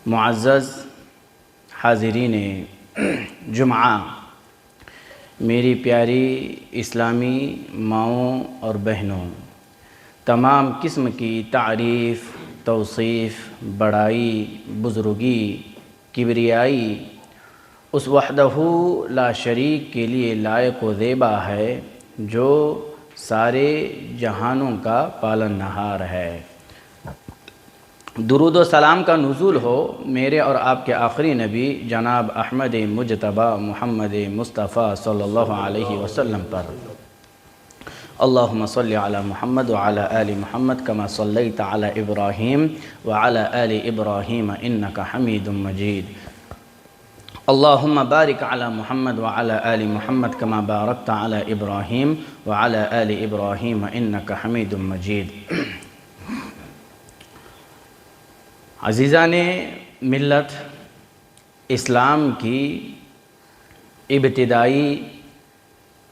معزز حاضرین جمعہ، میری پیاری اسلامی ماؤں اور بہنوں، تمام قسم کی تعریف، توصیف، بڑائی، بزرگی، کبریائی اس وحدہ لا شریک کے لیے لائق و زیبا ہے جو سارے جہانوں کا پالنہار ہے۔ درود و سلام کا نزول ہو میرے اور آپ کے آخری نبی جناب احمد مجتبی محمد مصطفیٰ صلی اللہ علیہ وسلم پر۔ اللہم صلی علی محمد وعلی آل محمد کما صلیت علی ابراہیم وعلی آل ابراہیم انکا حمید مجید۔ اللہم بارک علی محمد وعلی آل محمد کما بارکت علی ابراہیم وعلی آل ابراہیم انکا حمید مجید۔ عزیزان ملت، اسلام کی ابتدائی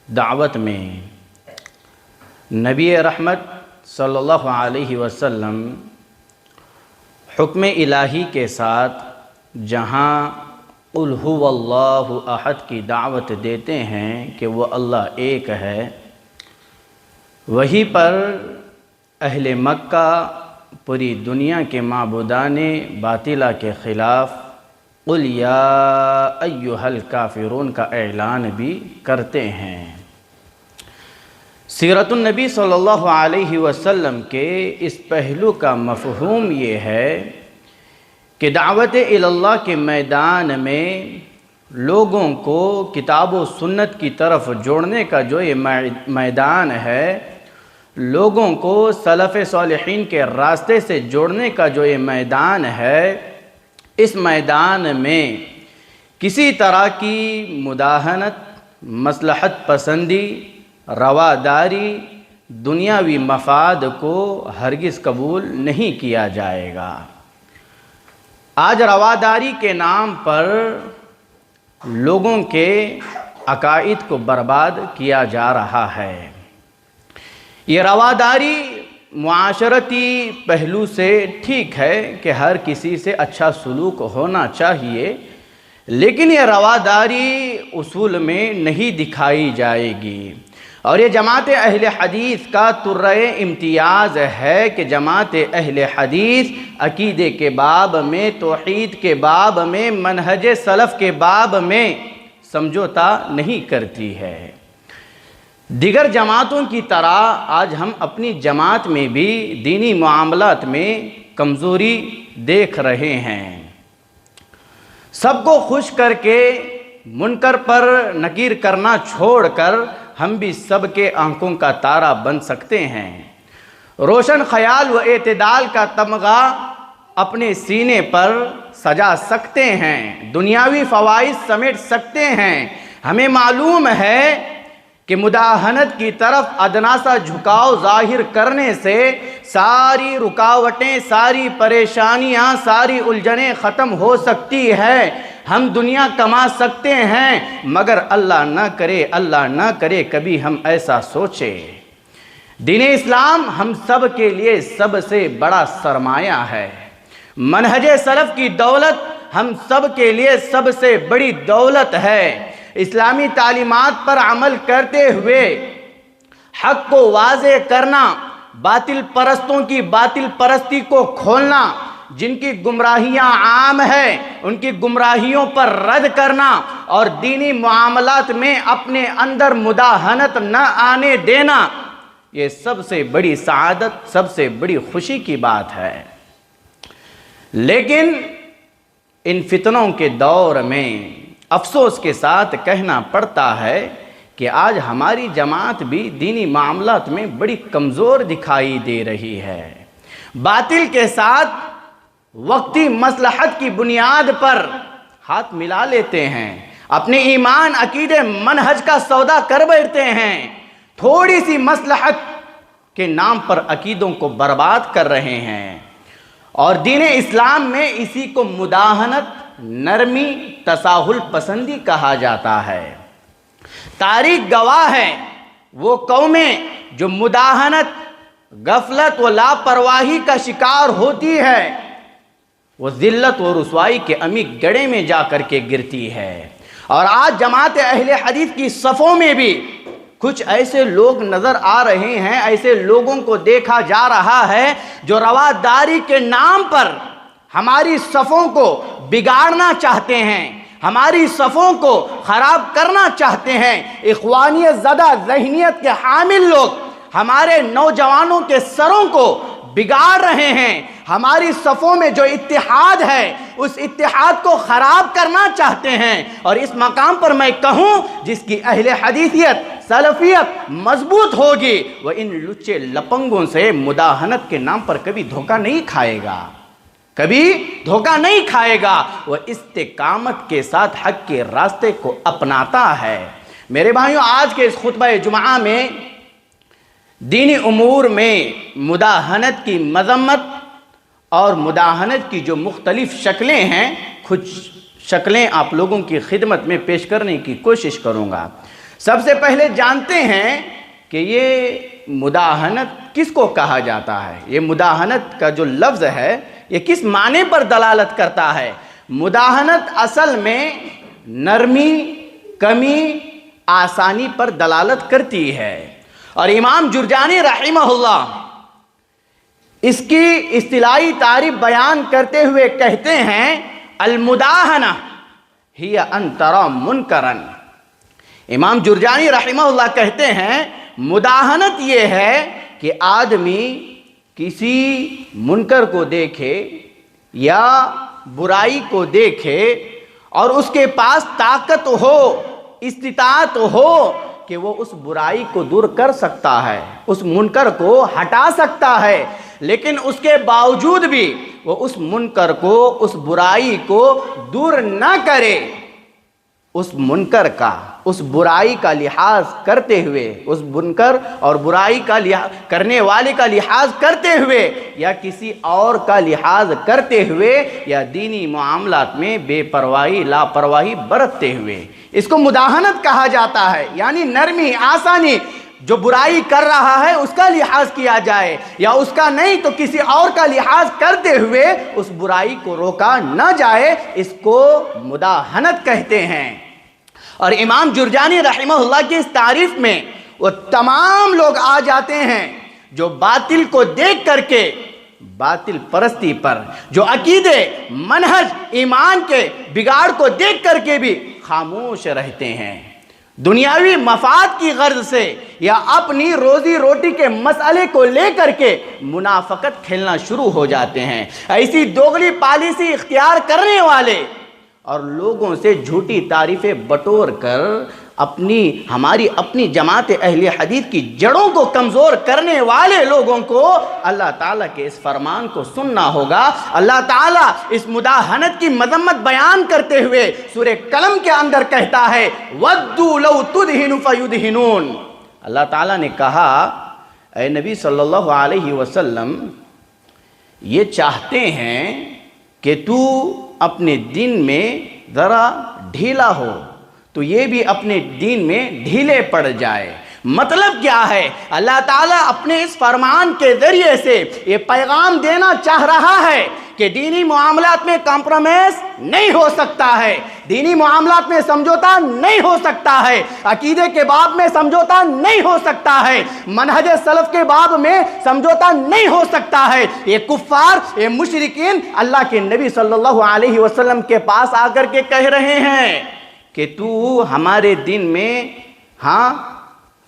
دعوت میں نبی رحمت صلی اللہ علیہ وسلم حکم الہی کے ساتھ جہاں قل هو اللہ احد کی دعوت دیتے ہیں کہ وہ اللہ ایک ہے، وہی پر اہل مکہ پوری دنیا کے معبودان باطلہ کے خلاف قل یا ایہا الکافرون کا اعلان بھی کرتے ہیں۔ سیرت النبی صلی اللہ علیہ وسلم کے اس پہلو کا مفہوم یہ ہے کہ دعوت اللہ کے میدان میں لوگوں کو کتاب و سنت کی طرف جوڑنے کا جو یہ میدان ہے، لوگوں کو سلف صالحین کے راستے سے جوڑنے کا جو یہ میدان ہے، اس میدان میں کسی طرح کی مداہنت، مصلحت پسندی، رواداری، دنیاوی مفاد کو ہرگز قبول نہیں کیا جائے گا۔ آج رواداری کے نام پر لوگوں کے عقائد کو برباد کیا جا رہا ہے۔ یہ رواداری معاشرتی پہلو سے ٹھیک ہے کہ ہر کسی سے اچھا سلوک ہونا چاہیے، لیکن یہ رواداری اصول میں نہیں دکھائی جائے گی۔ اور یہ جماعت اہل حدیث کا طرۂ امتیاز ہے کہ جماعت اہل حدیث عقیدے کے باب میں، توحید کے باب میں، منہج سلف کے باب میں سمجھوتا نہیں کرتی ہے۔ دیگر جماعتوں کی طرح آج ہم اپنی جماعت میں بھی دینی معاملات میں کمزوری دیکھ رہے ہیں۔ سب کو خوش کر کے منکر پر نکیر کرنا چھوڑ کر ہم بھی سب کے آنکھوں کا تارا بن سکتے ہیں۔ روشن خیال و اعتدال کا تمغہ اپنے سینے پر سجا سکتے ہیں، دنیاوی فوائد سمیٹ سکتے ہیں۔ ہمیں معلوم ہے کہ مداہنت کی طرف ادنا سا جھکاؤ ظاہر کرنے سے ساری رکاوٹیں، ساری پریشانیاں، ساری الجھنیں ختم ہو سکتی ہے۔ ہم دنیا کما سکتے ہیں، مگر اللہ نہ کرے کبھی ہم ایسا سوچے۔ دین اسلام ہم سب کے لیے سب سے بڑا سرمایہ ہے۔ منہج سلف کی دولت ہم سب کے لیے سب سے بڑی دولت ہے۔ اسلامی تعلیمات پر عمل کرتے ہوئے حق کو واضح کرنا، باطل پرستوں کی باطل پرستی کو کھولنا، جن کی گمراہیاں عام ہیں ان کی گمراہیوں پر رد کرنا، اور دینی معاملات میں اپنے اندر مداہنت نہ آنے دینا، یہ سب سے بڑی سعادت، سب سے بڑی خوشی کی بات ہے۔ لیکن ان فتنوں کے دور میں افسوس کے ساتھ کہنا پڑتا ہے کہ آج ہماری جماعت بھی دینی معاملات میں بڑی کمزور دکھائی دے رہی ہے۔ باطل کے ساتھ وقتی مصلحت کی بنیاد پر ہاتھ ملا لیتے ہیں، اپنے ایمان، عقیدے، منہج کا سودا کر بیٹھتے ہیں، تھوڑی سی مصلحت کے نام پر عقیدوں کو برباد کر رہے ہیں۔ اور دین اسلام میں اسی کو مداہنت، نرمی، تساہل پسندی کہا جاتا ہے۔ تاریخ گواہ ہے وہ قومیں جو مداہنت، غفلت و لاپرواہی کا شکار ہوتی ہے، وہ ذلت و رسوائی کے عمیق گڑھے میں جا کر کے گرتی ہے۔ اور آج جماعت اہل حدیث کی صفوں میں بھی کچھ ایسے لوگ نظر آ رہے ہیں، ایسے لوگوں کو دیکھا جا رہا ہے جو رواداری کے نام پر ہماری صفوں کو بگاڑنا چاہتے ہیں، ہماری صفوں کو خراب کرنا چاہتے ہیں۔ اخوانیت زدہ ذہنیت کے حامل لوگ ہمارے نوجوانوں کے سروں کو بگاڑ رہے ہیں، ہماری صفوں میں جو اتحاد ہے اس اتحاد کو خراب کرنا چاہتے ہیں۔ اور اس مقام پر میں کہوں، جس کی اہل حدیثیت سلفیت مضبوط ہوگی وہ ان لچے لپنگوں سے مداہنت کے نام پر کبھی دھوکہ نہیں کھائے گا، کبھی دھوکہ نہیں کھائے گا، وہ استقامت کے ساتھ حق کے راستے کو اپناتا ہے۔ میرے بھائیوں، آج کے اس خطبہ جمعہ میں دینی امور میں مداہنت کی مذمت اور مداہنت کی جو مختلف شکلیں ہیں، کچھ شکلیں آپ لوگوں کی خدمت میں پیش کرنے کی کوشش کروں گا۔ سب سے پہلے جانتے ہیں کہ یہ مداہنت کس کو کہا جاتا ہے، یہ مداہنت کا جو لفظ ہے یہ کس معنی پر دلالت کرتا ہے۔ مداہنت اصل میں نرمی، کمی، آسانی پر دلالت کرتی ہے، اور امام جرجانی رحمہ اللہ اس کی اصطلاحی تعریف بیان کرتے ہوئے کہتے ہیں المداہنہ ہی ان تری منکرا۔ امام جرجانی رحمہ اللہ کہتے ہیں مداہنت یہ ہے کہ آدمی کسی منکر کو دیکھے یا برائی کو دیکھے اور اس کے پاس طاقت ہو، استطاعت ہو کہ وہ اس برائی کو دور کر سکتا ہے، اس منکر کو ہٹا سکتا ہے، لیکن اس کے باوجود بھی وہ اس منکر کو، اس برائی کو دور نہ کرے، اس منکر کا، اس برائی کا لحاظ کرتے ہوئے، اس منکر اور برائی کا کرنے والے کا لحاظ کرتے ہوئے یا کسی اور کا لحاظ کرتے ہوئے یا دینی معاملات میں بے پرواہی، لاپرواہی برتتے ہوئے، اس کو مداہنت کہا جاتا ہے۔ یعنی نرمی، آسانی، جو برائی کر رہا ہے اس کا لحاظ کیا جائے، یا اس کا نہیں تو کسی اور کا لحاظ کرتے ہوئے اس برائی کو روکا نہ جائے، اس کو مداہنت کہتے ہیں۔ اور امام جرجانی رحمہ اللہ کی اس تعریف میں وہ تمام لوگ آ جاتے ہیں جو باطل کو دیکھ کر کے، باطل پرستی پر، جو عقیدے، منہج، ایمان کے بگاڑ کو دیکھ کر کے بھی خاموش رہتے ہیں، دنیاوی مفاد کی غرض سے یا اپنی روزی روٹی کے مسئلے کو لے کر کے منافقت کھیلنا شروع ہو جاتے ہیں۔ ایسی دوغلی پالیسی اختیار کرنے والے اور لوگوں سے جھوٹی تعریفیں بٹور کر ہماری اپنی جماعت اہل حدیث کی جڑوں کو کمزور کرنے والے لوگوں کو اللہ تعالیٰ کے اس فرمان کو سننا ہوگا۔ اللہ تعالیٰ اس مداہنت کی مذمت بیان کرتے ہوئے سورہ قلم کے اندر کہتا ہے وَدُّوا لَوْ تُدْهِنُ فَيُدْهِنُونَ۔ اللہ تعالیٰ نے کہا اے نبی صلی اللہ علیہ وسلم، یہ چاہتے ہیں کہ تو اپنے دین میں ذرا ڈھیلا ہو، تو یہ بھی اپنے دین میں ڈھیلے پڑ جائے۔ مطلب کیا ہے؟ اللہ تعالیٰ اپنے اس فرمان کے ذریعے سے یہ پیغام دینا چاہ رہا ہے کہ دینی معاملات میں کمپرومائز نہیں ہو سکتا ہے، دینی معاملات میں سمجھوتا نہیں ہو سکتا ہے، عقیدے کے باب میں سمجھوتا نہیں ہو سکتا ہے، منہج سلف کے باب میں سمجھوتا نہیں ہو سکتا ہے۔ یہ کفار، یہ مشرکین اللہ کے نبی صلی اللہ علیہ وسلم کے پاس آ کر کے کہہ رہے ہیں کہ تو ہمارے دین میں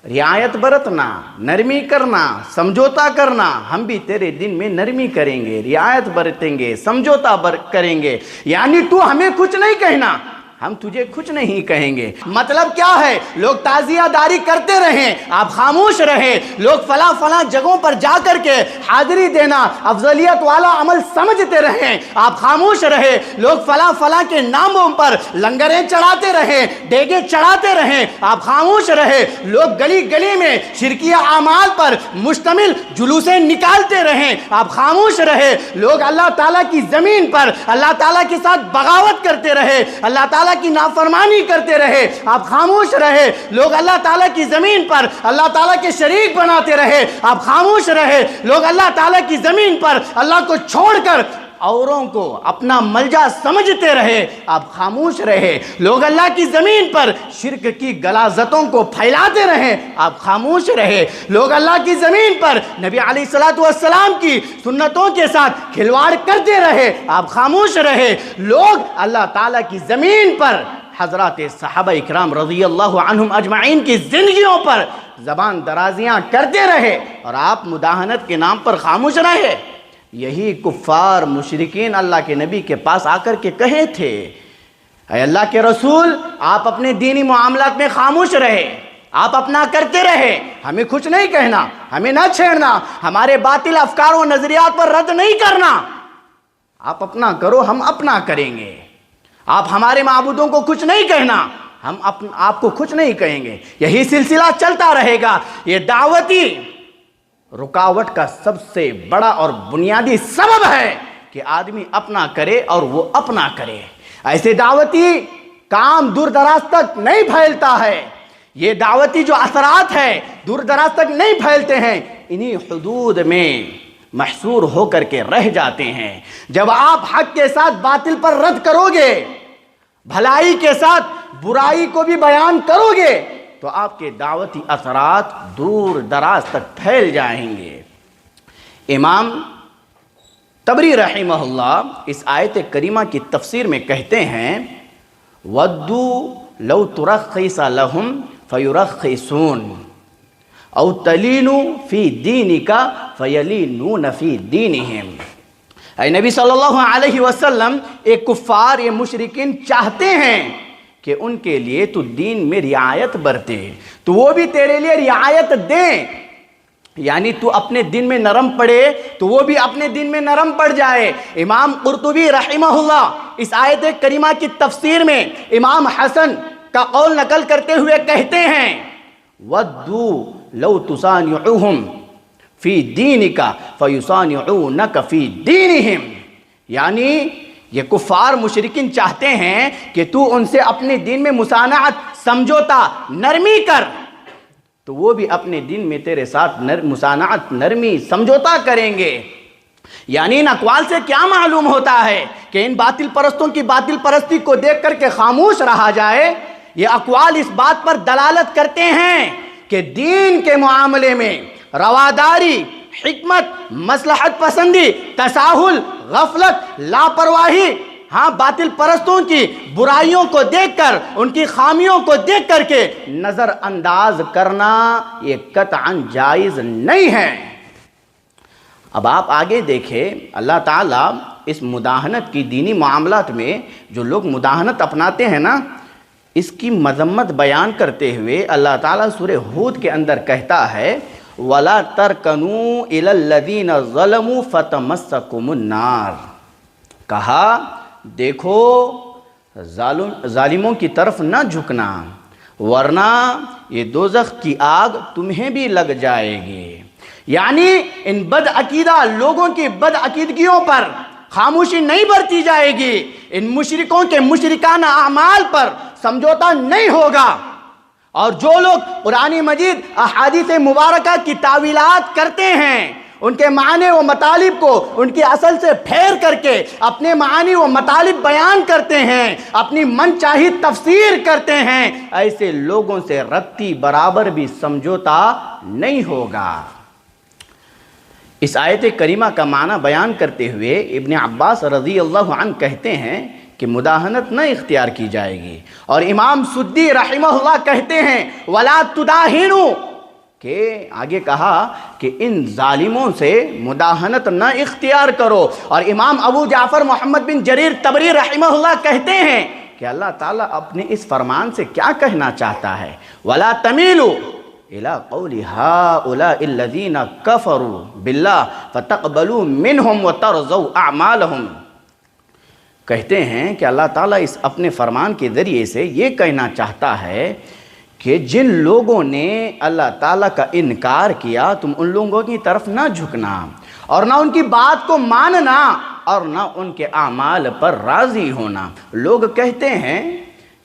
رعایت برتنا، نرمی کرنا، سمجھوتا کرنا، ہم بھی تیرے دین میں نرمی کریں گے، رعایت برتیں گے، سمجھوتا کریں گے، یعنی تو ہمیں کچھ نہیں کہنا، ہم تجھے کچھ نہیں کہیں گے۔ مطلب کیا ہے؟ لوگ تعزیہ داری کرتے رہیں، آپ خاموش رہیں، لوگ فلاں جگہوں پر جا کر کے حاضری دینا افضلیت والا عمل سمجھتے رہیں، آپ خاموش رہیں، لوگ فلاں کے ناموں پر لنگریں چڑھاتے رہیں، دیگیں چڑھاتے رہیں، آپ خاموش رہیں، لوگ گلی گلی میں شرکیہ اعمال پر مشتمل جلوسیں نکالتے رہیں، آپ خاموش رہیں، لوگ اللہ تعالیٰ کی زمین پر اللہ تعالیٰ کے ساتھ بغاوت کرتے رہے، اللہ تعالیٰ کی نافرمانی کرتے رہے، آپ خاموش رہے، لوگ اللہ تعالیٰ کی زمین پر اللہ تعالیٰ کے شریک بناتے رہے، آپ خاموش رہے، لوگ اللہ تعالیٰ کی زمین پر اللہ کو چھوڑ کر اوروں کو اپنا ملجا سمجھتے رہے آپ خاموش رہے، لوگ اللہ کی زمین پر شرک کی غلاظتوں کو پھیلاتے رہے آپ خاموش رہے، لوگ اللہ کی زمین پر نبی علیہ السلام کی سنتوں کے ساتھ کھلواڑ کرتے رہے آپ خاموش رہے، لوگ اللہ تعالیٰ کی زمین پر حضرات صحابہ اکرام رضی اللہ عنہم اجمعین کی زندگیوں پر زبان درازیاں کرتے رہے اور آپ مداہنت کے نام پر خاموش رہے۔ یہی کفار مشرکین اللہ کے نبی کے پاس آ کر کے کہے تھے، اے اللہ کے رسول آپ اپنے دینی معاملات میں خاموش رہے، آپ اپنا کرتے رہے، ہمیں کچھ نہیں کہنا، ہمیں نہ چھیڑنا، ہمارے باطل افکار و نظریات پر رد نہیں کرنا، آپ اپنا کرو ہم اپنا کریں گے، آپ ہمارے معبودوں کو کچھ نہیں کہنا، ہم آپ کو کچھ نہیں کہیں گے۔ یہی سلسلہ چلتا رہے گا۔ یہ دعوتی رکاوٹ کا سب سے بڑا اور بنیادی سبب ہے کہ آدمی اپنا کرے اور وہ اپنا کرے۔ ایسے دعوتی کام دور دراز تک نہیں پھیلتا ہے، یہ دعوتی جو اثرات ہے دور دراز تک نہیں پھیلتے ہیں، انہی حدود میں محصور ہو کر کے رہ جاتے ہیں۔ جب آپ حق کے ساتھ باطل پر رد کرو گے، بھلائی کے ساتھ برائی کو بھی بیان کرو گے، تو آپ کے دعوتی اثرات دور دراز تک پھیل جائیں گے۔ امام طبری رحمہ اللہ اس آیت کریمہ کی تفسیر میں کہتے ہیں وَدُّوا لَوْ تُرَخِّصَ لَهُمْ فَيُرَخِّصُونَ او تلینو فی دینک فیلینون فی دینہم۔ اے نبی صلی اللہ علیہ وسلم، ایک کفار یہ مشرکین چاہتے ہیں کہ ان کے لیے تو دین میں رعایت برتے، تو وہ بھی تیرے لیے رعایت دیں، یعنی تو اپنے دین میں نرم پڑے تو وہ بھی اپنے دین میں نرم پڑ جائے۔ امام قرطبی رحمہ اللہ اس آیت کریمہ کی تفسیر میں امام حسن کا قول نقل کرتے ہوئے کہتے ہیں وَدُّوا لَوْ تُصَانِعُهُمْ فِي دِينِكَ فَيُصَانِعُونَكَ فِي دِينِهِمْ، یعنی یہ کفار مشرکین چاہتے ہیں کہ تو ان سے اپنے دین میں مسانعت، سمجھوتا، نرمی کر، تو وہ بھی اپنے دین میں تیرے ساتھ مسانعت، نرمی، سمجھوتا کریں گے۔ یعنی ان اقوال سے کیا معلوم ہوتا ہے کہ ان باطل پرستوں کی باطل پرستی کو دیکھ کر کے خاموش رہا جائے؟ یہ اقوال اس بات پر دلالت کرتے ہیں کہ دین کے معاملے میں رواداری، حکمت، مصلحت پسندی، تساہل، غفلت، لاپرواہی، ہاں باطل پرستوں کی برائیوں کو دیکھ کر، ان کی خامیوں کو دیکھ کر کے نظر انداز کرنا یہ قطعاً جائز نہیں ہے۔ اب آپ آگے دیکھیں، اللہ تعالیٰ اس مداہنت کی دینی معاملات میں جو لوگ مداہنت اپناتے ہیں نا، اس کی مذمت بیان کرتے ہوئے اللہ تعالیٰ سورہ ہود کے اندر کہتا ہے وَلَا تَرْكَنُوا إِلَى الَّذِينَ ظَلَمُوا فَتَمَسَّكُمُ النَّارِ، کہا دیکھو ظالموں کی طرف نہ جھکنا ورنہ یہ دوزخ کی آگ تمہیں بھی لگ جائے گی۔ یعنی ان بد عقیدہ لوگوں کی بد عقیدگیوں پر خاموشی نہیں برتی جائے گی، ان مشرکوں کے مشرکانہ اعمال پر سمجھوتا نہیں ہوگا، اور جو لوگ قرآن مجید احادیث مبارکہ کی تعویلات کرتے ہیں، ان کے معنی و مطالب کو ان کی اصل سے پھیر کر کے اپنے معنی و مطالب بیان کرتے ہیں، اپنی من چاہی تفسیر کرتے ہیں، ایسے لوگوں سے رتی برابر بھی سمجھوتا نہیں ہوگا۔ اس آیت کریمہ کا معنی بیان کرتے ہوئے ابن عباس رضی اللہ عنہ کہتے ہیں کہ مداہنت نہ اختیار کی جائے گی، اور امام سدی رحمہ اللہ کہتے ہیں وَلَا تُدَاہِنُوا، کہ آگے کہا کہ ان ظالموں سے مداہنت نہ اختیار کرو۔ اور امام ابو جعفر محمد بن جریر طبری رحمہ اللہ کہتے ہیں کہ اللہ تعالیٰ اپنے اس فرمان سے کیا کہنا چاہتا ہے وَلَا تَمِيلُوا إِلَىٰ قَوْلِ هَٰؤُلَاءِ الَّذِينَ كَفَرُوا بِاللَّهِ فَتَقْبَلُوا مِنْهُمْ وَتَرْضَوْا أَعْمَالَهُمْ، کہتے ہیں کہ اللہ تعالیٰ اس اپنے فرمان کے ذریعے سے یہ کہنا چاہتا ہے کہ جن لوگوں نے اللہ تعالیٰ کا انکار کیا تم ان لوگوں کی طرف نہ جھکنا اور نہ ان کی بات کو ماننا اور نہ ان کے اعمال پر راضی ہونا۔ لوگ کہتے ہیں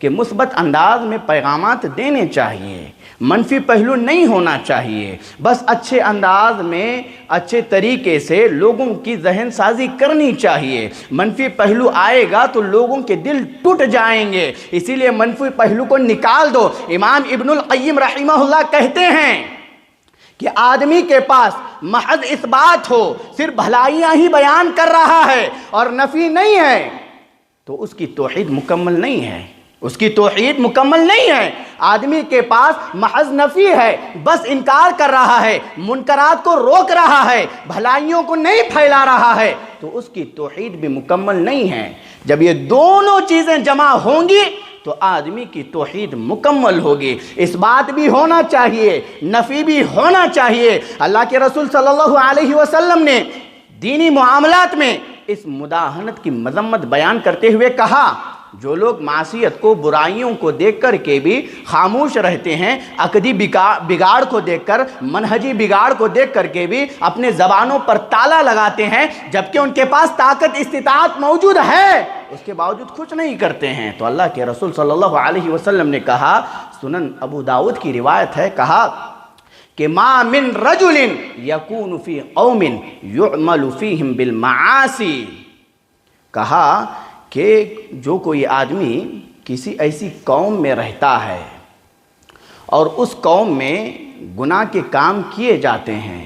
کہ مثبت انداز میں پیغامات دینے چاہیے، منفی پہلو نہیں ہونا چاہیے، بس اچھے انداز میں اچھے طریقے سے لوگوں کی ذہن سازی کرنی چاہیے۔ منفی پہلو آئے گا تو لوگوں کے دل ٹوٹ جائیں گے، اسی لیے منفی پہلو کو نکال دو۔ امام ابن القیم رحمہ اللہ کہتے ہیں کہ آدمی کے پاس محض اثبات ہو، صرف بھلائیاں ہی بیان کر رہا ہے اور نفی نہیں ہے، تو اس کی توحید مکمل نہیں ہے، اس کی توحید مکمل نہیں ہے۔ آدمی کے پاس محض نفی ہے، بس انکار کر رہا ہے، منکرات کو روک رہا ہے، بھلائیوں کو نہیں پھیلا رہا ہے، تو اس کی توحید بھی مکمل نہیں ہے۔ جب یہ دونوں چیزیں جمع ہوں گی تو آدمی کی توحید مکمل ہوگی۔ اس بات بھی ہونا چاہیے، نفی بھی ہونا چاہیے۔ اللہ کے رسول صلی اللہ علیہ وسلم نے دینی معاملات میں اس مداہنت کی مذمت بیان کرتے ہوئے کہا، جو لوگ معصیت کو، برائیوں کو دیکھ کر کے بھی خاموش رہتے ہیں، عقدی بگاڑ کو دیکھ کر، منہجی بگاڑ کو دیکھ کر کے بھی اپنے زبانوں پر تالا لگاتے ہیں، جبکہ ان کے پاس طاقت استطاعت موجود ہے، اس کے باوجود کچھ نہیں کرتے ہیں، تو اللہ کے رسول صلی اللہ علیہ وسلم نے کہا، سنن ابو داؤد کی روایت ہے، کہا کہ ما من رجل یکون فی قوم یعمل فیہم بالمعاصی، کہا کہ جو کوئی آدمی کسی ایسی قوم میں رہتا ہے اور اس قوم میں گناہ کے کام کیے جاتے ہیں،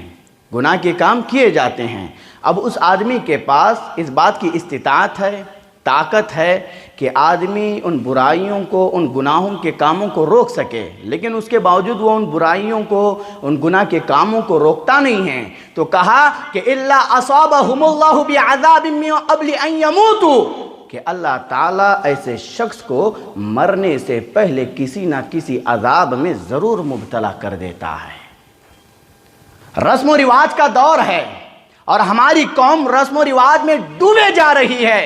گناہ کے کام کیے جاتے ہیں، اب اس آدمی کے پاس اس بات کی استطاعت ہے، طاقت ہے کہ آدمی ان برائیوں کو، ان گناہوں کے کاموں کو روک سکے، لیکن اس کے باوجود وہ ان برائیوں کو، ان گناہ کے کاموں کو روکتا نہیں ہے، تو کہا کہ الا اصابہم اللہ بعذاب من قبل ان یموتوا، کہ اللہ تعالیٰ ایسے شخص کو مرنے سے پہلے کسی نہ کسی عذاب میں ضرور مبتلا کر دیتا ہے۔ رسم و رواج کا دور ہے اور ہماری قوم رسم و رواج میں ڈوبے جا رہی ہے۔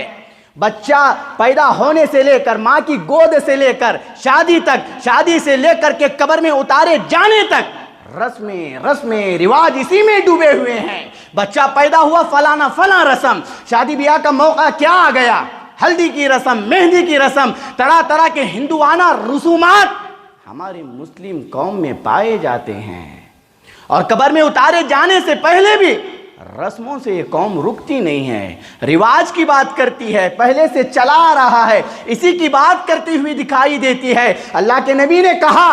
بچہ پیدا ہونے سے لے کر، ماں کی گود سے لے کر شادی تک، شادی سے لے کر کے قبر میں اتارے جانے تک رسم رواج اسی میں ڈوبے ہوئے ہیں۔ بچہ پیدا ہوا، فلانا فلاں رسم، شادی بیاہ کا موقع کیا آ گیا، ہلدی کی رسم، مہندی کی رسم، طرح طرح کے ہندوانہ رسومات ہماری مسلم قوم میں پائے جاتے ہیں، اور قبر میں اتارے جانے سے پہلے بھی رسموں سے یہ قوم رکتی نہیں ہے، رواج کی بات کرتی ہے، پہلے سے چلا آ رہا ہے، اسی کی بات کرتی ہوئی دکھائی دیتی ہے۔ اللہ کے نبی نے کہا،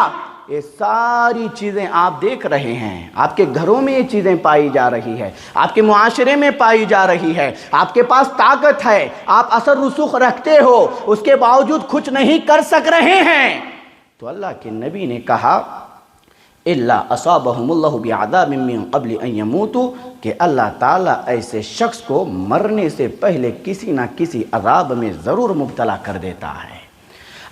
یہ ساری چیزیں آپ دیکھ رہے ہیں، آپ کے گھروں میں یہ چیزیں پائی جا رہی ہے، آپ کے معاشرے میں پائی جا رہی ہے، آپ کے پاس طاقت ہے، آپ اثر رسوخ رکھتے ہو، اس کے باوجود کچھ نہیں کر سک رہے ہیں، تو اللہ کے نبی نے کہا الا اصابہم اللہ بعذاب من قبل ان یموتوا، کہ اللہ تعالیٰ ایسے شخص کو مرنے سے پہلے کسی نہ کسی عذاب میں ضرور مبتلا کر دیتا ہے۔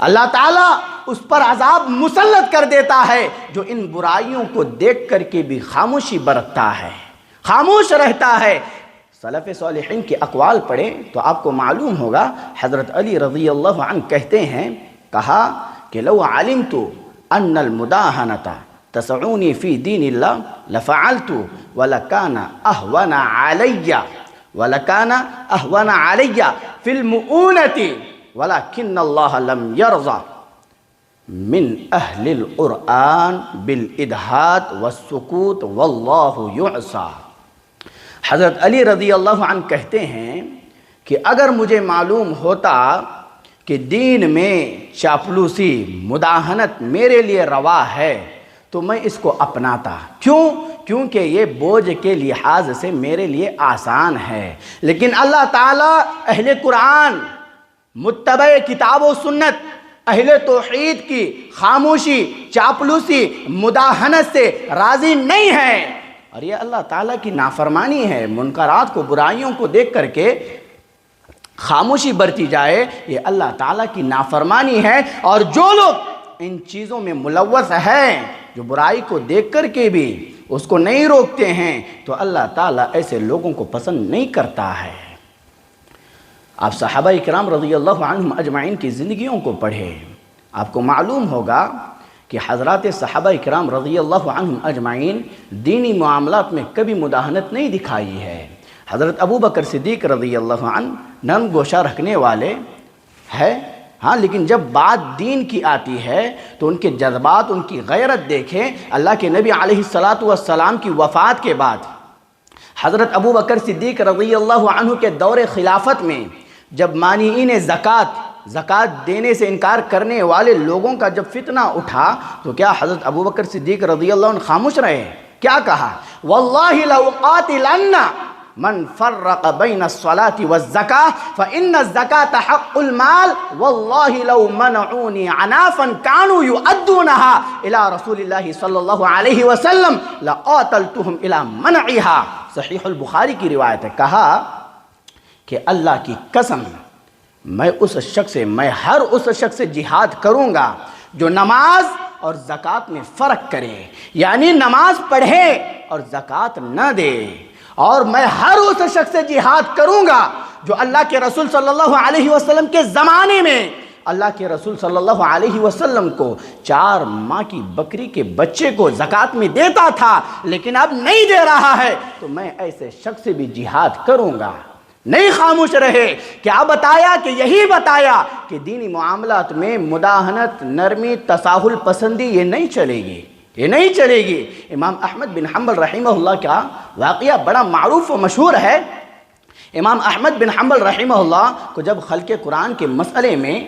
اللہ تعالیٰ اس پر عذاب مسلط کر دیتا ہے جو ان برائیوں کو دیکھ کر کے بھی خاموشی برتتا ہے، خاموش رہتا ہے۔ سلف صالحین کے اقوال پڑھیں تو آپ کو معلوم ہوگا، حضرت علی رضی اللہ عنہ کہتے ہیں، کہا کہ لو علمت ان المداہنۃ تسعنی فی دین اللہ لفعلت ولکان اہون علی فی المؤونۃ ولكن اللہ لم يرضى من اہل القرآن بالادہات والسکوت واللہ یعصى۔ حضرت علی رضی اللہ عنہ کہتے ہیں کہ اگر مجھے معلوم ہوتا کہ دین میں چاپلوسی، مداہنت میرے لیے روا ہے تو میں اس کو اپناتا۔ کیوں؟ کیونکہ یہ بوجھ کے لحاظ سے میرے لیے آسان ہے، لیکن اللہ تعالیٰ اہل قرآن، متبع کتاب و سنت، اہل توحید کی خاموشی، چاپلوسی، مداہنت سے راضی نہیں ہے، اور یہ اللہ تعالیٰ کی نافرمانی ہے۔ منکرات کو، برائیوں کو دیکھ کر کے خاموشی برتی جائے، یہ اللہ تعالیٰ کی نافرمانی ہے، اور جو لوگ ان چیزوں میں ملوث ہیں، جو برائی کو دیکھ کر کے بھی اس کو نہیں روکتے ہیں، تو اللہ تعالیٰ ایسے لوگوں کو پسند نہیں کرتا ہے۔ آپ صحابہ اکرام رضی اللہ عنہم اجمعین کی زندگیوں کو پڑھیں، آپ کو معلوم ہوگا کہ حضرات صحابہ اکرام رضی اللہ عنہم اجمعین دینی معاملات میں کبھی مداہنت نہیں دکھائی ہے۔ حضرت ابو بکر صدیق رضی اللہ عنہ نرم گوشہ رکھنے والے ہیں، ہاں، لیکن جب بات دین کی آتی ہے تو ان کے جذبات، ان کی غیرت دیکھیں۔ اللہ کے نبی علیہ السلام کی وفات کے بعد حضرت ابو بکر صدیق رضی اللہ عنہ کے دور خلافت میں جب مانعین زکوٰۃ دینے سے انکار کرنے والے لوگوں کا جب فتنہ اٹھا تو کیا حضرت ابو بکر صدیق رضی اللہ عنہ خاموش رہے؟ کیا کہا؟ واللہ لو قاتلن من فرق بین الصلاة والزکاة فإن الزکاة حق المال واللہ لو منعونی عنافا كانوا يؤدونها الى رسول اللہ صلی اللہ علیہ وسلم لقاتلتهم الى منعها۔ صحیح البخاری کی روایت ہے، کہا کہ اللہ کی قسم میں ہر اس شخص سے جہاد کروں گا جو نماز اور زکوٰۃ میں فرق کرے، یعنی نماز پڑھے اور زکوٰۃ نہ دے، اور میں ہر اس شخص سے جہاد کروں گا جو اللہ کے رسول صلی اللہ علیہ وسلم کے زمانے میں اللہ کے رسول صلی اللہ علیہ وسلم کو 4 ماہ کی بکری کے بچے کو زکوٰۃ میں دیتا تھا لیکن اب نہیں دے رہا ہے، تو میں ایسے شخص سے بھی جہاد کروں گا۔ نہیں خاموش رہے، کیا بتایا؟ کہ یہی بتایا کہ دینی معاملات میں مداہنت، نرمی، تساہل پسندی یہ نہیں چلے گی، یہ نہیں چلے گی۔ امام احمد بن حنبل رحمہ اللہ کا واقعہ بڑا معروف و مشہور ہے۔ امام احمد بن حنبل رحمہ اللہ کو جب خلق قرآن کے مسئلے میں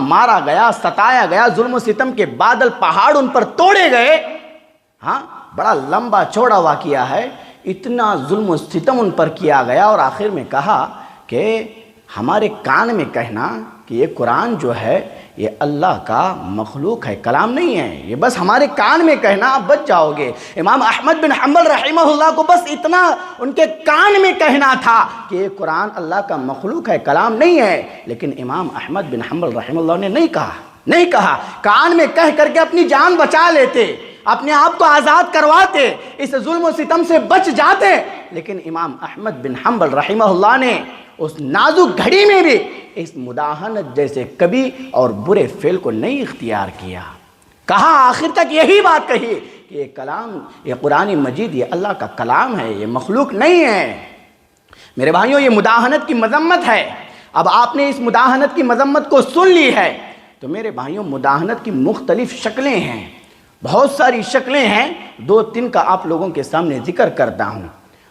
مارا گیا، ستایا گیا، ظلم و ستم کے بادل پہاڑ ان پر توڑے گئے، بڑا لمبا چوڑا واقعہ ہے، اتنا ظلم و ستم ان پر کیا گیا، اور آخر میں کہا کہ ہمارے کان میں کہنا کہ یہ قرآن جو ہے یہ اللہ کا مخلوق ہے، کلام نہیں ہے، یہ بس ہمارے کان میں کہنا، آپ بچ جاؤ گے۔ امام احمد بن حنبل رحمہ اللہ کو بس اتنا ان کے کان میں کہنا تھا کہ یہ قرآن اللہ کا مخلوق ہے، کلام نہیں ہے، لیکن امام احمد بن حنبل رحمہ اللہ نے نہیں کہا، کان میں کہہ کر کے اپنی جان بچا لیتے، اپنے آپ کو آزاد کرواتے، اس ظلم و ستم سے بچ جاتے، لیکن امام احمد بن حنبل رحمہ اللہ نے اس نازک گھڑی میں بھی اس مداہنت جیسے کبھی اور برے فعل کو نہیں اختیار کیا۔ کہا آخر تک یہی بات کہی کہ یہ کلام، یہ قرآن مجید یہ اللہ کا کلام ہے، یہ مخلوق نہیں ہے۔ میرے بھائیوں، یہ مداہنت کی مذمت ہے۔ اب آپ نے اس مداہنت کی مذمت کو سن لی ہے تو میرے بھائیوں، مداہنت کی مختلف شکلیں ہیں، بہت ساری شکلیں ہیں، 2-3 کا آپ لوگوں کے سامنے ذکر کرتا ہوں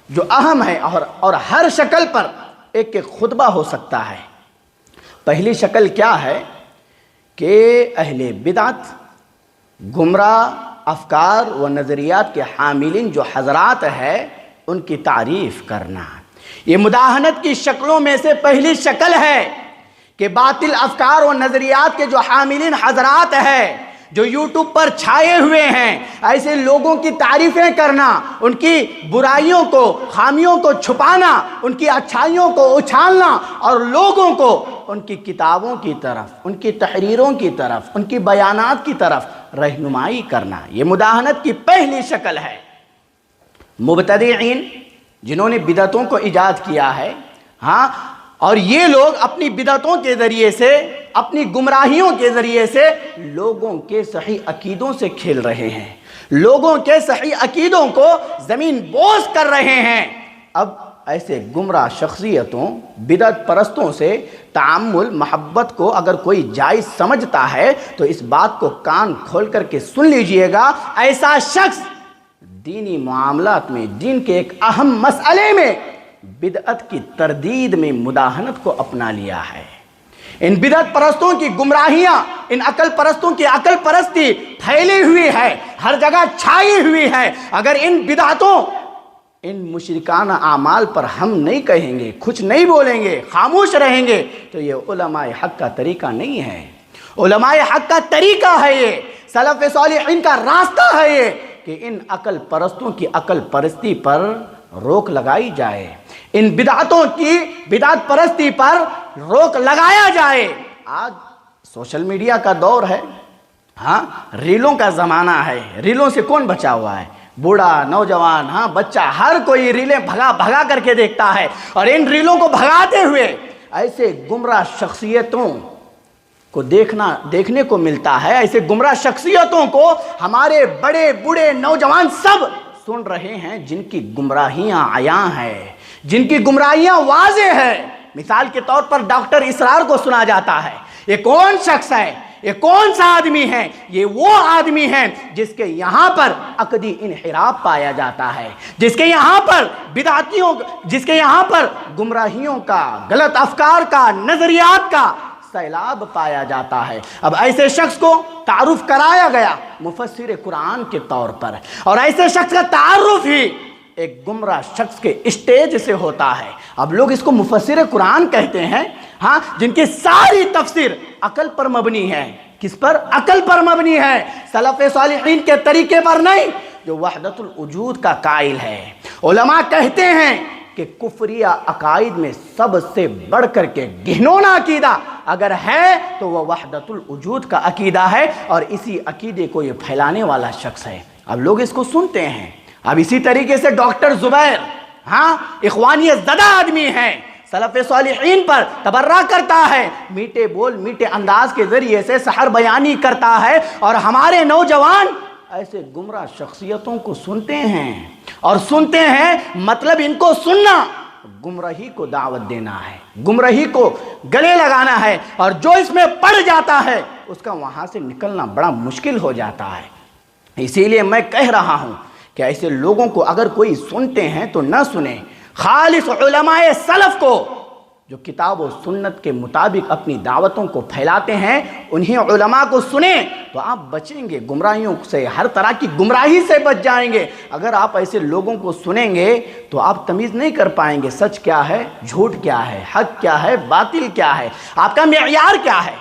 جو اہم ہے، اور ہر شکل پر ایک خطبہ ہو سکتا ہے۔ پہلی شکل کیا ہے کہ اہل بدعت، گمراہ افکار و نظریات کے حاملین جو حضرات ہے ان کی تعریف کرنا، یہ مداہنت کی شکلوں میں سے پہلی شکل ہے کہ باطل افکار و نظریات کے جو حاملین حضرات ہیں، جو یوٹیوب پر چھائے ہوئے ہیں، ایسے لوگوں کی تعریفیں کرنا، ان کی برائیوں کو، خامیوں کو چھپانا، ان کی اچھائیوں کو اچھالنا، اور لوگوں کو ان کی کتابوں کی طرف، ان کی تحریروں کی طرف، ان کی بیانات کی طرف رہنمائی کرنا، یہ مداہنت کی پہلی شکل ہے۔ مبتدعین جنہوں نے بدعتوں کو ایجاد کیا ہے، اور یہ لوگ اپنی بدعتوں کے ذریعے سے، اپنی گمراہیوں کے ذریعے سے لوگوں کے صحیح عقیدوں سے کھیل رہے ہیں، لوگوں کے صحیح عقیدوں کو زمین بوس کر رہے ہیں۔ اب ایسے گمراہ شخصیتوں، بدعت پرستوں سے تعامل، محبت کو اگر کوئی جائز سمجھتا ہے تو اس بات کو کان کھول کر کے سن لیجئے گا، ایسا شخص دینی معاملات میں، دین کے ایک اہم مسئلے میں بدعت کی تردید میں مداہنت کو اپنا لیا ہے۔ ان بدعت پرستوں کی گمراہیاں، ان عقل پرستوں کی عقل پرستی پھیلی ہوئی ہے، ہر جگہ چھائی ہوئی ہے۔ اگر ان بدعتوں، ان مشرکانہ اعمال پر ہم نہیں کہیں گے، کچھ نہیں بولیں گے، خاموش رہیں گے تو یہ علماء حق کا طریقہ نہیں ہے۔ علماء حق کا طریقہ ہے، یہ سلف صالحین کا راستہ ہے یہ کہ ان عقل پرستوں کی عقل پرستی پر روک لگائی جائے، ان بدعتوں کی بدعت پرستی پر روک لگایا جائے۔ آج سوشل میڈیا کا دور ہے، ریلوں کا زمانہ ہے، ریلوں سے کون بچا ہوا ہے؟ بوڑھا، نوجوان، بچہ، ہر کوئی ریلیں بھگا کر کے دیکھتا ہے، اور ان ریلوں کو بھگاتے ہوئے ایسے گمراہ شخصیتوں کو دیکھنے کو ملتا ہے۔ ایسے گمراہ شخصیتوں کو ہمارے بڑے بوڑھے نوجوان سب سن رہے ہیں، جن کی گمراہیاں عیاں ہیں، جن کی گمراہیاں واضح ہیں۔ مثال کے طور پر ڈاکٹر اسرار کو سنا جاتا ہے یہ کون شخص ہے، یہ کون سا آدمی ہے؟ یہ وہ آدمی ہے جس کے یہاں پر عقدی انحراف پایا جاتا ہے، جس کے یہاں پر بدعتیوں، جس کے یہاں پر گمراہیوں کا، غلط افکار کا، نظریات کا سیلاب پایا جاتا ہے۔ اب ایسے شخص کو تعارف کرایا گیا مفسر قرآن کے طور پر، اور ایسے شخص کا تعارف ہی ایک گمراہ شخص کے اسٹیج سے ہوتا ہے۔ اب لوگ اس کو مفسر قرآن کہتے ہیں، ہاں، جن کی ساری تفسیر عقل پر مبنی ہے۔ کس پر؟ عقل پر مبنی ہے، سلف صالحین کے طریقے پر نہیں، جو وحدت الوجود کا قائل ہے۔ علماء کہتے ہیں کہ کفریہ عقائد میں سب سے بڑھ کر کے گہنونا عقیدہ اگر ہے تو وہ وحدت الوجود کا عقیدہ ہے، اور اسی عقیدے کو یہ پھیلانے والا شخص ہے۔ اب لوگ اس کو سنتے ہیں۔ اب اسی طریقے سے ڈاکٹر زبیر، ہاں، اخوانیت زدہ آدمی ہے، سلف صالحین پر تبرہ کرتا ہے، میٹھے بول میٹھے انداز کے ذریعے سے سحر بیانی کرتا ہے، اور ہمارے نوجوان ایسے گمراہ شخصیتوں کو سنتے ہیں، اور سنتے ہیں مطلب ان کو سننا گمراہی کو دعوت دینا ہے، گمراہی کو گلے لگانا ہے، اور جو اس میں پڑ جاتا ہے اس کا وہاں سے نکلنا بڑا مشکل ہو جاتا ہے۔ اسی لیے میں کہہ رہا ہوں کہ ایسے لوگوں کو اگر کوئی سنتے ہیں تو نہ سنیں۔ خالص علماء سلف کو جو کتاب و سنت کے مطابق اپنی دعوتوں کو پھیلاتے ہیں، انہیں علماء کو سنیں تو آپ بچیں گے گمراہیوں سے، ہر طرح کی گمراہی سے بچ جائیں گے۔ اگر آپ ایسے لوگوں کو سنیں گے تو آپ تمیز نہیں کر پائیں گے سچ کیا ہے، جھوٹ کیا ہے، حق کیا ہے، باطل کیا ہے، آپ کا معیار کیا ہے،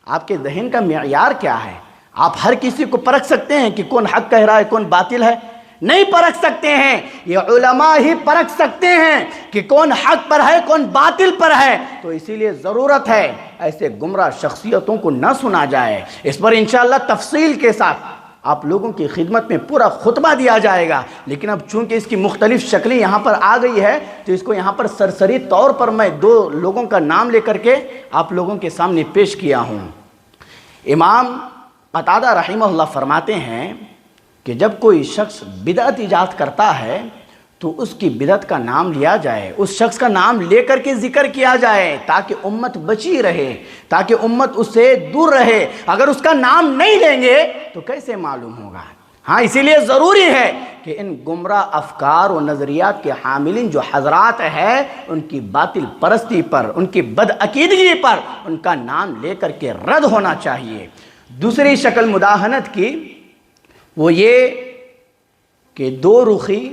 آپ کے ذہن کا معیار کیا ہے۔ آپ ہر کسی کو پرکھ سکتے ہیں کہ کون حق کہہ رہا ہے، کون باطل ہے؟ نہیں پرکھ سکتے ہیں، یہ علماء ہی پرکھ سکتے ہیں کہ کون حق پر ہے، کون باطل پر ہے۔ تو اسی لیے ضرورت ہے ایسے گمراہ شخصیتوں کو نہ سنا جائے۔ اس پر انشاءاللہ تفصیل کے ساتھ آپ لوگوں کی خدمت میں پورا خطبہ دیا جائے گا، لیکن اب چونکہ اس کی مختلف شکلیں یہاں پر آ گئی ہے تو اس کو یہاں پر سرسری طور پر میں 2 لوگوں کا نام لے کر کے آپ لوگوں کے سامنے پیش کیا ہوں۔ امام قتادہ رحمہ اللہ فرماتے ہیں کہ جب کوئی شخص بدعت ایجاد کرتا ہے تو اس کی بدعت کا نام لیا جائے، اس شخص کا نام لے کر کے ذکر کیا جائے تاکہ امت بچی رہے، تاکہ امت اس سے دور رہے۔ اگر اس کا نام نہیں لیں گے تو کیسے معلوم ہوگا؟ ہاں، اسی لیے ضروری ہے کہ ان گمراہ افکار و نظریات کے حاملین جو حضرات ہیں ان کی باطل پرستی پر، ان کی بد عقیدگی پر ان کا نام لے کر کے رد ہونا چاہیے۔ دوسری شکل مداہنت کی وہ یہ کہ 2 رخی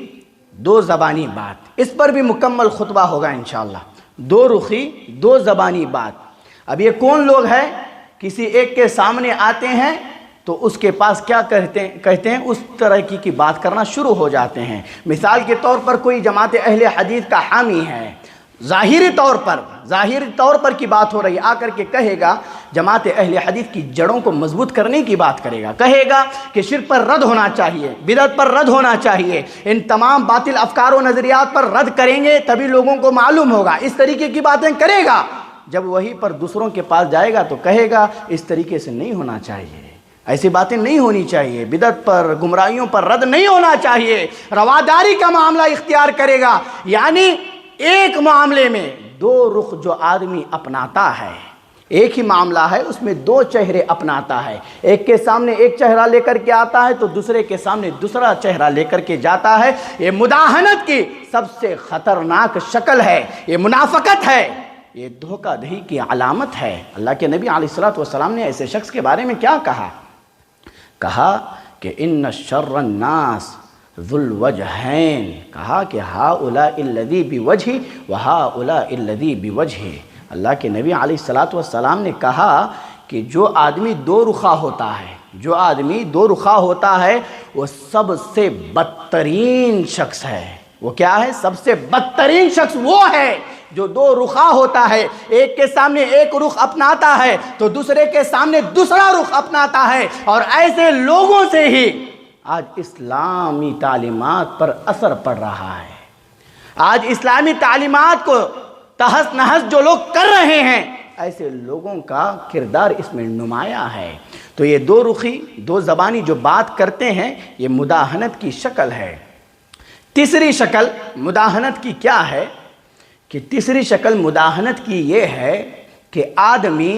2 زبانی بات، اس پر بھی مکمل خطبہ ہوگا انشاءاللہ۔ 2 رخی 2 زبانی بات۔ اب یہ کون لوگ ہیں؟ کسی ایک کے سامنے آتے ہیں تو اس کے پاس کیا کہتے ہیں اس طرح کی بات کرنا شروع ہو جاتے ہیں۔ مثال کے طور پر کوئی جماعت اہل حدیث کا حامی ہے، ظاہری طور پر کی بات ہو رہی ہے، آ کر کے کہے گا جماعت اہل حدیث کی جڑوں کو مضبوط کرنے کی بات کرے گا، کہے گا کہ شرک پر رد ہونا چاہیے، بدعت پر رد ہونا چاہیے، ان تمام باطل افکار و نظریات پر رد کریں گے تبھی لوگوں کو معلوم ہوگا، اس طریقے کی باتیں کرے گا۔ جب وہی پر دوسروں کے پاس جائے گا تو کہے گا اس طریقے سے نہیں ہونا چاہیے، ایسی باتیں نہیں ہونی چاہیے، بدعت پر، گمراہیوں پر رد نہیں ہونا چاہیے، رواداری کا معاملہ اختیار کرے گا۔ یعنی ایک معاملے میں 2 رخ جو آدمی اپناتا ہے، ایک ہی معاملہ ہے اس میں 2 چہرے اپناتا ہے، ایک کے سامنے ایک چہرہ لے کر کے آتا ہے تو دوسرے کے سامنے دوسرا چہرہ لے کر کے جاتا ہے۔ یہ مداہنت کی سب سے خطرناک شکل ہے، یہ منافقت ہے، یہ دھوکہ دہی کی علامت ہے۔ اللہ کے نبی علیہ السلام نے ایسے شخص کے بارے میں کیا کہا؟ کہا کہ ان شر الناس ذو الوجہین، کہا کہ ہؤلاء الذی بوجہی وہؤلاء الذی بوجہی۔ اللہ کے نبی علیہ السلام نے کہا کہ جو آدمی 2 رخا ہوتا ہے، جو آدمی 2 رخا ہوتا ہے وہ سب سے بدترین شخص ہے۔ وہ کیا ہے؟ سب سے بدترین شخص وہ ہے جو 2 رخا ہوتا ہے، ایک کے سامنے ایک رخ اپناتا ہے تو دوسرے کے سامنے دوسرا رخ اپناتا ہے، اور ایسے لوگوں سے ہی آج اسلامی تعلیمات پر اثر پڑ رہا ہے۔ آج اسلامی تعلیمات کو تہس نہس جو لوگ کر رہے ہیں، ایسے لوگوں کا کردار اس میں نمایاں ہے۔ تو یہ 2 رخی 2 زبانی جو بات کرتے ہیں یہ مداہنت کی شکل ہے۔ تیسری شکل مداہنت کی کیا ہے؟ کہ تیسری شکل مداہنت کی یہ ہے کہ آدمی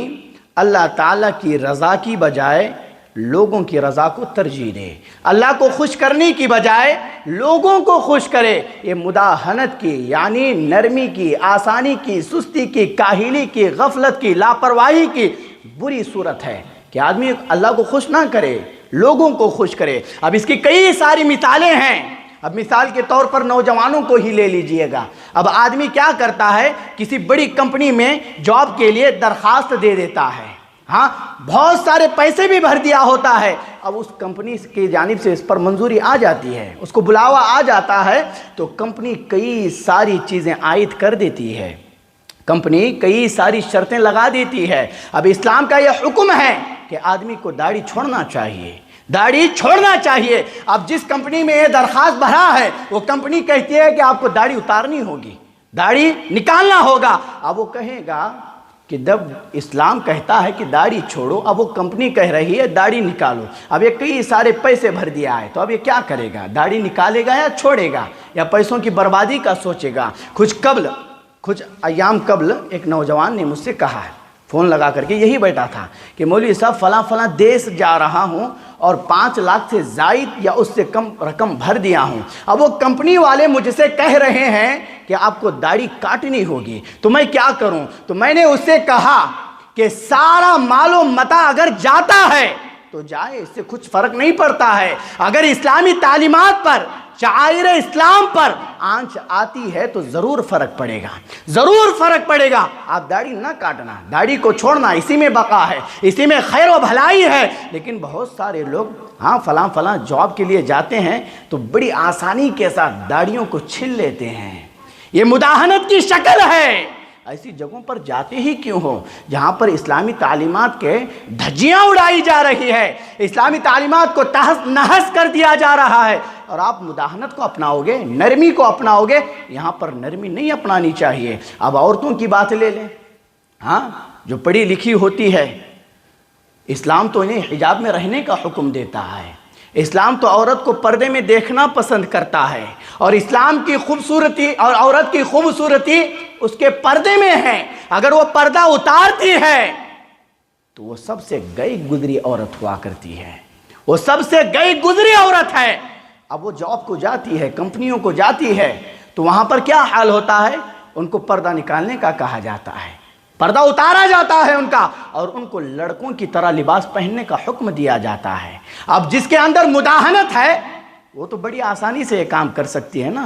اللہ تعالیٰ کی رضا کی بجائے لوگوں کی رضا کو ترجیح دے، اللہ کو خوش کرنے کی بجائے لوگوں کو خوش کرے، یہ مداہنت کی یعنی نرمی کی، آسانی کی، سستی کی، کاہلی کی، غفلت کی، لاپرواہی کی بری صورت ہے کہ آدمی اللہ کو خوش نہ کرے، لوگوں کو خوش کرے۔ اب اس کی کئی ساری مثالیں ہیں۔ اب مثال کے طور پر نوجوانوں کو ہی لے لیجئے گا۔ اب آدمی کیا کرتا ہے، کسی بڑی کمپنی میں جاب کے لیے درخواست دے دیتا ہے، ہاں بہت سارے پیسے بھی بھر دیا ہوتا ہے، اب اس کمپنی کی جانب سے اس پر منظوری آ جاتی ہے، اس کو بلاوا آ جاتا ہے، تو کمپنی کئی ساری چیزیں عائد کر دیتی ہے، کمپنی کئی ساری شرطیں لگا دیتی ہے۔ اب اسلام کا یہ حکم ہے کہ آدمی کو داڑھی چھوڑنا چاہیے، داڑھی چھوڑنا چاہیے۔ اب جس کمپنی میں یہ درخواست بھرا ہے وہ کمپنی کہتی ہے کہ آپ کو داڑھی اتارنی ہوگی، داڑھی نکالنا ہوگا۔ اب وہ کہے گا کہ جب اسلام کہتا ہے کہ داڑھی چھوڑو، اب وہ کمپنی کہہ رہی ہے داڑھی نکالو، اب یہ کئی سارے پیسے بھر دیا ہے، تو اب یہ کیا کرے گا، داڑھی نکالے گا یا چھوڑے گا، یا پیسوں کی بربادی کا سوچے گا؟ کچھ ایام قبل ایک نوجوان نے مجھ سے کہا ہے، فون لگا کر کے یہی بیٹھا تھا کہ مولوی صاحب فلاں دیش جا رہا ہوں اور 5 لاکھ سے زائد یا اس سے کم رقم بھر دیا ہوں، اب وہ کمپنی والے مجھ سے کہہ رہے ہیں کہ آپ کو داڑھی کاٹنی ہوگی، تو میں کیا کروں؟ تو میں نے اس سے کہا کہ سارا مال و متاع اگر جاتا ہے تو جائے، اس سے کچھ فرق نہیں پڑتا ہے۔ اگر اسلامی تعلیمات پر، شعائر اسلام پر آنچ آتی ہے تو ضرور فرق پڑے گا، ضرور فرق پڑے گا۔ آپ داڑھی نہ کاٹنا، داڑھی کو چھوڑنا، اسی میں بقا ہے، اسی میں خیر و بھلائی ہے۔ لیکن بہت سارے لوگ فلاں جاب کے لیے جاتے ہیں تو بڑی آسانی کے ساتھ داڑھیوں کو چھل لیتے ہیں، یہ مداہنت کی شکل ہے۔ ایسی جگہوں پر جاتے ہی کیوں ہو جہاں پر اسلامی تعلیمات کے دھجیاں اڑائی جا رہی ہے، اسلامی تعلیمات کو تہس نہس کر دیا جا رہا ہے، اور آپ مداہنت کو اپناؤ گے، نرمی کو اپناؤ گے۔ یہاں پر نرمی نہیں اپنانی چاہیے۔ اب عورتوں کی بات لے لیں، جو پڑھی لکھی ہوتی ہے، اسلام تو انہیں حجاب میں رہنے کا حکم دیتا ہے، اسلام تو عورت کو پردے میں دیکھنا پسند کرتا ہے، اور اسلام کی خوبصورتی اور عورت کی خوبصورتی اس کے پردے میں ہے۔ اگر وہ پردہ اتارتی ہے تو وہ سب سے گئی گزری عورت ہوا کرتی ہے، وہ سب سے گئی گزری عورت ہے۔ اب وہ جاب کو جاتی ہے، کمپنیوں کو جاتی ہے، تو وہاں پر کیا حال ہوتا ہے؟ ان کو پردہ نکالنے کا کہا جاتا ہے، پردہ اتارا جاتا ہے ان کا، اور ان کو لڑکوں کی طرح لباس پہننے کا حکم دیا جاتا ہے۔ اب جس کے اندر مداہنت ہے وہ تو بڑی آسانی سے یہ کام کر سکتی ہے نا،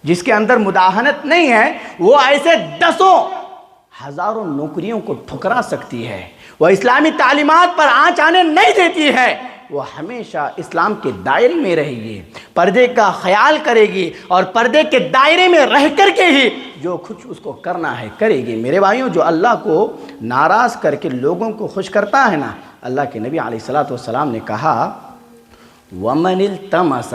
جس کے اندر مداہنت نہیں ہے وہ ایسے 10,000 نوکریوں کو ٹھکرا سکتی ہے، وہ اسلامی تعلیمات پر آنچ آنے نہیں دیتی ہے، وہ ہمیشہ اسلام کے دائرے میں رہے گی، پردے کا خیال کرے گی، اور پردے کے دائرے میں رہ کر کے ہی جو کچھ اس کو کرنا ہے کرے گی۔ میرے بھائیوں، جو اللہ کو ناراض کر کے لوگوں کو خوش کرتا ہے نا، اللہ کے نبی علیہ الصلوۃ نے کہا وَمَنِ الْتَمَسَ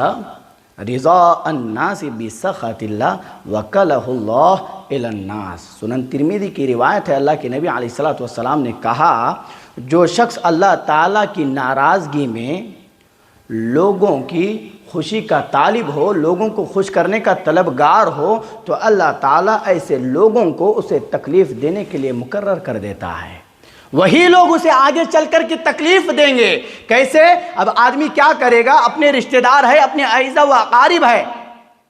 رِضَاءَ النَّاسِ بِسَخَطِ اللَّهِ وَكَلَهُ اللَّهُ إِلَى النَّاسِ۔ سنن ترمذی کی روایت ہے، اللہ کے نبی علیہ الصلوۃ نے کہا جو شخص اللہ تعالیٰ کی ناراضگی میں لوگوں کی خوشی کا طالب ہو، لوگوں کو خوش کرنے کا طلبگار ہو، تو اللہ تعالیٰ ایسے لوگوں کو اسے تکلیف دینے کے لیے مقرر کر دیتا ہے، وہی لوگ اسے آگے چل کر کے تکلیف دیں گے۔ کیسے؟ اب آدمی کیا کرے گا، اپنے رشتہ دار ہے، اپنے اعزا و اقارب ہے،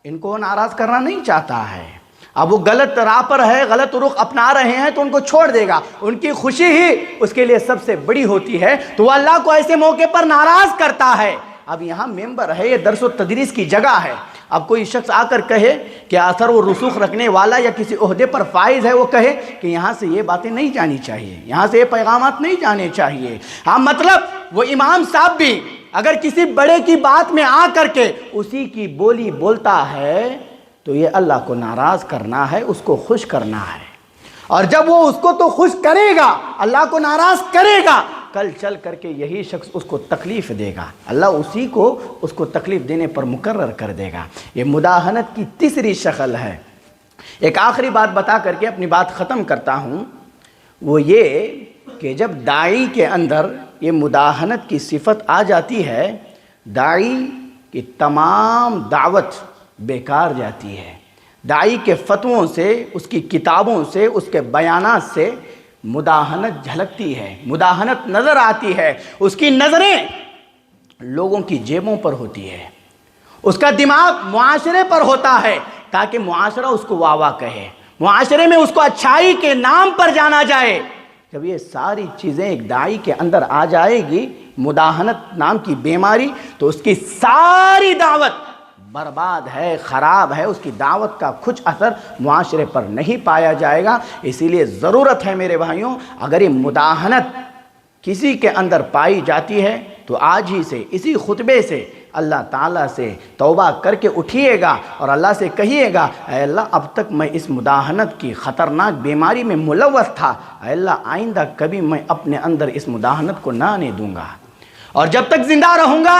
ان کو ناراض کرنا نہیں چاہتا ہے، اب وہ غلط راہ پر ہے، غلط رخ اپنا رہے ہیں تو ان کو چھوڑ دے گا، ان کی خوشی ہی اس کے لیے سب سے بڑی ہوتی ہے، تو وہ اللہ کو ایسے موقع پر ناراض کرتا ہے۔ اب یہاں ممبر ہے، یہ درس و تدریس کی جگہ ہے، اب کوئی شخص آ کر کہے کہ اثر و رسوخ رکھنے والا یا کسی عہدے پر فائز ہے، وہ کہے کہ یہاں سے یہ باتیں نہیں جانی چاہیے، یہاں سے یہ پیغامات نہیں جانے چاہیے۔ مطلب وہ امام صاحب بھی اگر کسی بڑے کی بات میں آ کر کے اسی کی بولی بولتا ہے تو یہ اللہ کو ناراض کرنا ہے، اس کو خوش کرنا ہے، اور جب وہ اس کو تو خوش کرے گا، اللہ کو ناراض کرے گا، کل چل کر کے یہی شخص اس کو تکلیف دے گا، اللہ اسی کو اس کو تکلیف دینے پر مقرر کر دے گا۔ یہ مداہنت کی تیسری شکل ہے۔ ایک آخری بات بتا کر کے اپنی بات ختم کرتا ہوں، وہ یہ کہ جب داعی کے اندر یہ مداہنت کی صفت آ جاتی ہے، داعی کی تمام دعوت بیکار جاتی ہے، داعی کے فتووں سے، اس کی کتابوں سے، اس کے بیانات سے مداہنت جھلکتی ہے، مداہنت نظر آتی ہے، اس کی نظریں لوگوں کی جیبوں پر ہوتی ہے، اس کا دماغ معاشرے پر ہوتا ہے تاکہ معاشرہ اس کو واہ واہ کہے، معاشرے میں اس کو اچھائی کے نام پر جانا جائے۔ جب یہ ساری چیزیں ایک داعی کے اندر آ جائے گی، مداہنت نام کی بیماری، تو اس کی ساری دعوت برباد ہے، خراب ہے، اس کی دعوت کا کچھ اثر معاشرے پر نہیں پایا جائے گا۔ اسی لیے ضرورت ہے میرے بھائیوں، اگر یہ مداہنت کسی کے اندر پائی جاتی ہے تو آج ہی سے اسی خطبے سے اللہ تعالیٰ سے توبہ کر کے اٹھیے گا اور اللہ سے کہیے گا، اے اللہ اب تک میں اس مداہنت کی خطرناک بیماری میں ملوث تھا، اے اللہ آئندہ کبھی میں اپنے اندر اس مداہنت کو نہ آنے دوں گا، اور جب تک زندہ رہوں گا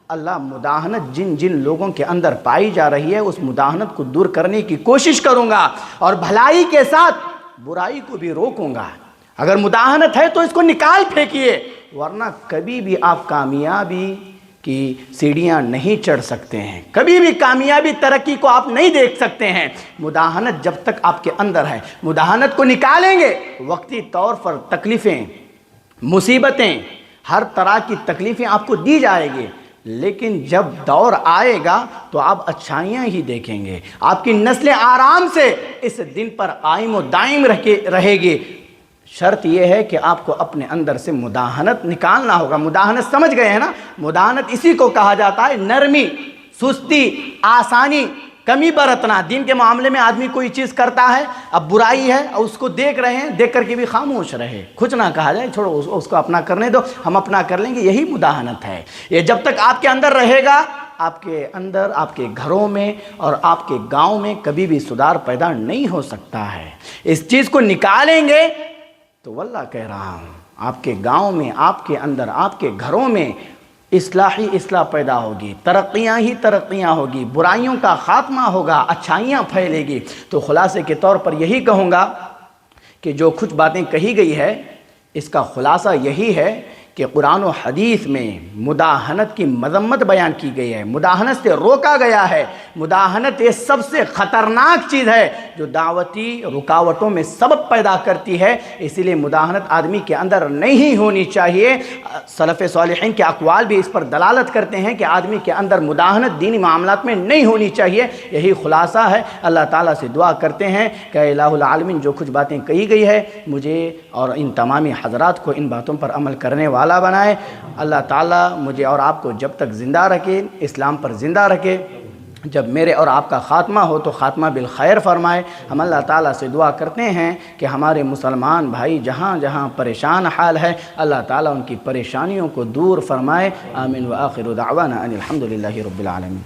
اللہ مداہنت جن جن لوگوں کے اندر پائی جا رہی ہے اس مداہنت کو دور کرنے کی کوشش کروں گا، اور بھلائی کے ساتھ برائی کو بھی روکوں گا۔ اگر مداہنت ہے تو اس کو نکال پھینکیے، ورنہ کبھی بھی آپ کامیابی کی سیڑھیاں نہیں چڑھ سکتے ہیں، کبھی بھی کامیابی ترقی کو آپ نہیں دیکھ سکتے ہیں۔ مداہنت جب تک آپ کے اندر ہے، مداہنت کو نکالیں گے، وقتی طور پر تکلیفیں، مصیبتیں، ہر طرح کی تکلیفیں آپ کو دی جائے گی، لیکن جب دور آئے گا تو آپ اچھائیاں ہی دیکھیں گے، آپ کی نسلیں آرام سے اس دن پر قائم و دائم رہے گی۔ شرط یہ ہے کہ آپ کو اپنے اندر سے مداہنت نکالنا ہوگا۔ مداہنت سمجھ گئے ہیں نا؟ مداہنت اسی کو کہا جاتا ہے نرمی، سستی، آسانی، کمی برتنا۔ دین کے معاملے میں آدمی کوئی چیز کرتا ہے، اب برائی ہے اور اس کو دیکھ رہے ہیں، دیکھ کر کے بھی خاموش رہے، کچھ نہ کہا جائے، چھوڑو اس کو اپنا کرنے دو، ہم اپنا کر لیں گے، یہی مداہنت ہے۔ یہ جب تک آپ کے اندر رہے گا، آپ کے اندر، آپ کے گھروں میں اور آپ کے گاؤں میں کبھی بھی سدھار پیدا نہیں ہو سکتا ہے۔ اس چیز کو نکالیں گے تو واللہ کہہ رہا ہوں آپ کے گاؤں میں، آپ کے اندر، آپ کے گھروں میں اصلاح پیدا ہوگی، ترقیاں ہی ترقیاں ہوگی، برائیوں کا خاتمہ ہوگا، اچھائیاں پھیلے گی۔ تو خلاصے کے طور پر یہی کہوں گا کہ جو کچھ باتیں کہی گئی ہے اس کا خلاصہ یہی ہے کہ قرآن و حدیث میں مداہنت کی مذمت بیان کی گئی ہے، مداہنت سے روکا گیا ہے۔ مداہنت یہ سب سے خطرناک چیز ہے جو دعوتی رکاوٹوں میں سبب پیدا کرتی ہے، اسی لیے مداہنت آدمی کے اندر نہیں ہونی چاہیے۔ سلف صالحین کے اقوال بھی اس پر دلالت کرتے ہیں کہ آدمی کے اندر مداہنت دینی معاملات میں نہیں ہونی چاہیے۔ یہی خلاصہ ہے۔ اللہ تعالیٰ سے دعا کرتے ہیں کہ الہ العالمین جو کچھ باتیں کہی گئی ہے مجھے اور ان تمامی حضرات کو ان باتوں پر عمل کرنے والا بنائے۔ اللہ تعالیٰ مجھے اور آپ کو جب تک زندہ رکھے، اسلام پر زندہ رکھے، جب میرے اور آپ کا خاتمہ ہو تو خاتمہ بالخیر فرمائے۔ ہم اللہ تعالیٰ سے دعا کرتے ہیں کہ ہمارے مسلمان بھائی جہاں جہاں پریشان حال ہے اللہ تعالیٰ ان کی پریشانیوں کو دور فرمائے۔ آمین و آخر دعوانا ان الحمدللہ رب العالمین۔